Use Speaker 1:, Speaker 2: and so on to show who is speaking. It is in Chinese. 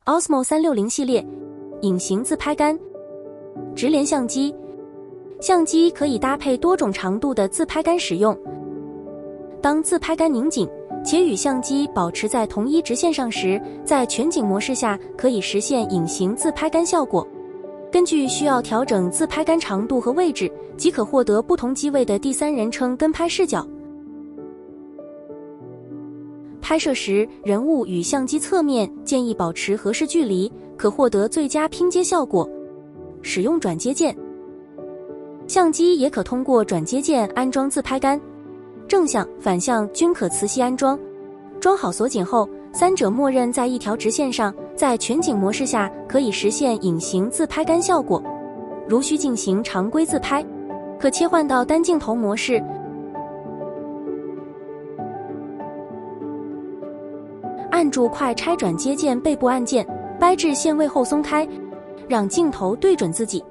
Speaker 1: Osmo 360系列隱形自拍杆直連相機，相機可以搭配多種長度的自拍杆使用。當自拍杆擰緊且與相機保持在同一直線上時，在全景模式下可以實現隱形自拍杆效果。根據需要調整自拍杆長度和位置，即可獲得不同機位的第三人稱跟拍視角。拍攝時，人物與相機側面建議保持合適距離，可獲得最佳拼接效果。使用轉接鍵，相機也可通過轉接鍵安裝自拍杆，正向、反向均可磁吸安裝。裝好鎖緊後，三者默認在一條直線上，在全景模式下可以實現隱形自拍杆效果。如需進行常規自拍，可切換到單鏡頭模式。按住快拆轉接鍵背部按鍵，掰至限位後鬆開，讓鏡頭對準自己。